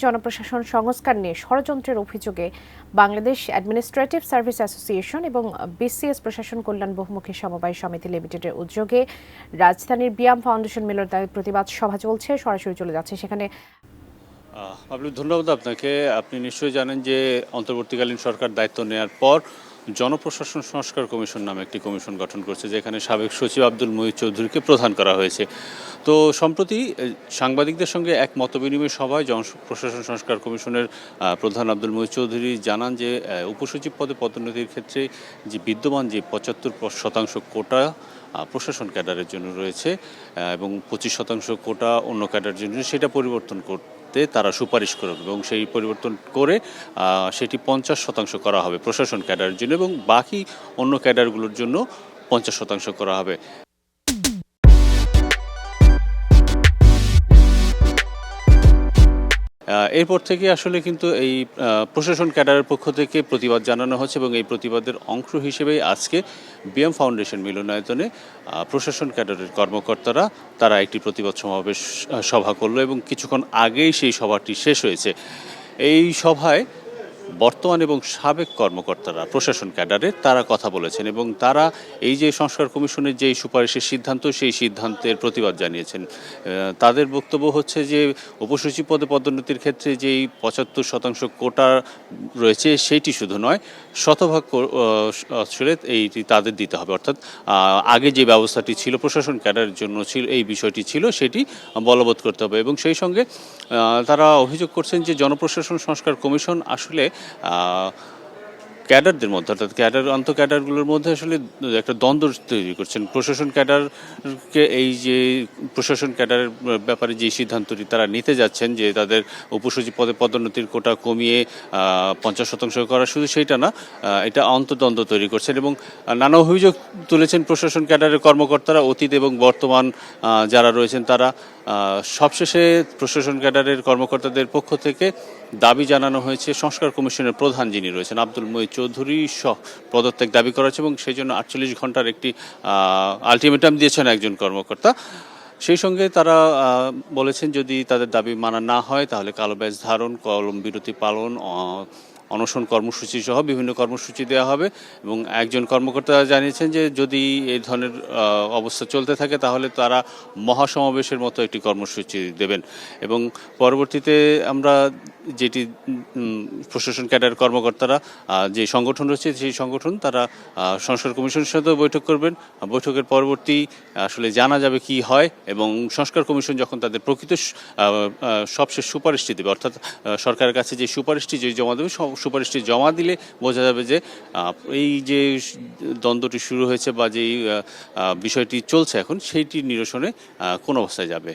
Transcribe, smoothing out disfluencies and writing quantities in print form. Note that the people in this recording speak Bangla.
জনপ্রশাসন সংস্কার নিয়ে ষড়যন্ত্রের অভিযোগে বাংলাদেশ অ্যাডমিনিস্ট্রেটিভ সার্ভিস অ্যাসোসিয়েশন এবং বিসিএস প্রশাসন কল্যাণ বহুমুখী সমবায় সমিতি লিমিটেডের উদ্যোগে রাজধানীর বিয়াম ফাউন্ডেশন মিলনায়তনে প্রতিবাদ সভা চলছে। সরাসরি চলে যাচ্ছে সেখানে। ধন্যবাদ আপনাকে। আপনি নিশ্চয়ই জানেন যে অন্তর্বর্তীকালীন সরকার দায়িত্ব নেওয়ার পর জনপ্রশাসন সংস্কার কমিশন নামে একটি কমিশন গঠন করছে, যেখানে সাবেক সচিব আব্দুল মুহিত চৌধুরীকে প্রধান করা হয়েছে। তো সম্প্রতি সাংবাদিকদের সঙ্গে এক মতবিনিময় সভায় জনপ্রশাসন সংস্কার কমিশনের প্রধান আব্দুল মুহিত চৌধুরী জানান যে উপসচিব পদে পদোন্নতির ক্ষেত্রে যে বিদ্যমান যে ৭৫% কোটা প্রশাসন ক্যাডারের জন্য রয়েছে এবং 25% কোটা অন্য ক্যাডারের জন্য, সেটা পরিবর্তন করতে তারা সুপারিশ করবে এবং সেই পরিবর্তন করে সেটি 50% করা হবে প্রশাসন ক্যাডারের জন্য এবং বাকি অন্য ক্যাডারগুলোর জন্য 50% করা হবে। এরপর থেকে আসলে কিন্তু এই প্রশাসন ক্যাডারের পক্ষ থেকে প্রতিবাদ জানানো হচ্ছে এবং এই প্রতিবাদের অংশ হিসেবেই আজকে বিএম ফাউন্ডেশন মিলনায়তনে প্রশাসন ক্যাডারের কর্মকর্তারা তারা একটি প্রতিবাদ সমাবেশ সভা করলো এবং কিছুক্ষণ আগেই সেই সভাটি শেষ হয়েছে। এই সভায় বর্তমান এবং সাবেক কর্মকর্তারা প্রশাসন ক্যাডারের তারা কথা বলেছেন এবং তারা এই যে সংস্কার কমিশনের যে সুপারিশের সিদ্ধান্ত, সেই সিদ্ধান্তের প্রতিবাদ জানিয়েছেন। তাদের বক্তব্য হচ্ছে যে উপসচিব পদে পদোন্নতির ক্ষেত্রে যেই 75% কোটা রয়েছে সেইটি শুধু নয়, শতভাগ আসলে এইটি তাদের দিতে হবে, অর্থাৎ আগে যে ব্যবস্থাটি ছিল প্রশাসন ক্যাডারের জন্য ছিল, এই বিষয়টি ছিল সেটি বলবৎ করতে হবে। এবং সেই সঙ্গে তারা অভিযোগ করছেন যে জনপ্রশাসন সংস্কার কমিশন আসলে ক্যাডারদের মধ্যে, অর্থাৎ আন্তঃ ক্যাডারগুলোর মধ্যে আসলে একটা দ্বন্দ্ব তৈরি করছেন। প্রশাসন ক্যাডারকে এই যে প্রশাসন ক্যাডারের ব্যাপারে যে সিদ্ধান্তটি তারা নিতে যাচ্ছেন যে তাদের উপসচিব পদে পদোন্নতির কোটা কমিয়ে 50% করা, শুধু সেইটা না, এটা অন্তর্দ্বন্দ্ব তৈরি করছেন এবং নানা অভিযোগ তুলেছেন প্রশাসন ক্যাডারের কর্মকর্তারা, অতীত এবং বর্তমান যারা রয়েছেন তারা। সবশেষে প্রশাসন ক্যাডারের কর্মকর্তাদের পক্ষ থেকে দাবি জানানো হয়েছে সংস্কার কমিশনের প্রধান যিনি রয়েছেন আব্দুল মুহিত চৌধুরী সহ পদত্যাগ দাবি করা হয়েছে এবং সেই জন্য 48 ঘন্টার একটি আলটিমেটাম দিয়েছেন একজন কর্মকর্তা। সেই সঙ্গে তারা বলেছেন যদি তাদের দাবি মানা না হয় তাহলে কালো ব্যাজ ধারণ, কলম বিরতি পালন, অনশন কর্মসূচি সহ বিভিন্ন কর্মসূচি দেওয়া হবে এবং একজন কর্মকর্তা জানিয়েছেন যে যদি এই ধরনের অবস্থা চলতে থাকে তাহলে তারা মহাসমাবেশের মতো একটি কর্মসূচি দেবেন। এবং পরবর্তীতে আমরা যেটি প্রশাসন ক্যাডার কর্মকর্তারা যে সংগঠন রয়েছে সেই সংগঠন তারা সংস্কার কমিশনের সাথেও বৈঠক করবেন। বৈঠকের পরবর্তী আসলে জানা যাবে কি হয় এবং সংস্কার কমিশন যখন তাদের প্রকৃত সবশেষ সুপারিশটি দেবে, অর্থাৎ সরকারের কাছে যে সুপারিশটি যে জমা দেবে, সুপারিশটি জমা দিলে বোঝা যাবে যে এই যে দ্বন্দ্বটি শুরু হয়েছে বা যেই বিষয়টি চলছে এখন সেইটি নিরসনে কোন অবস্থায় যাবে।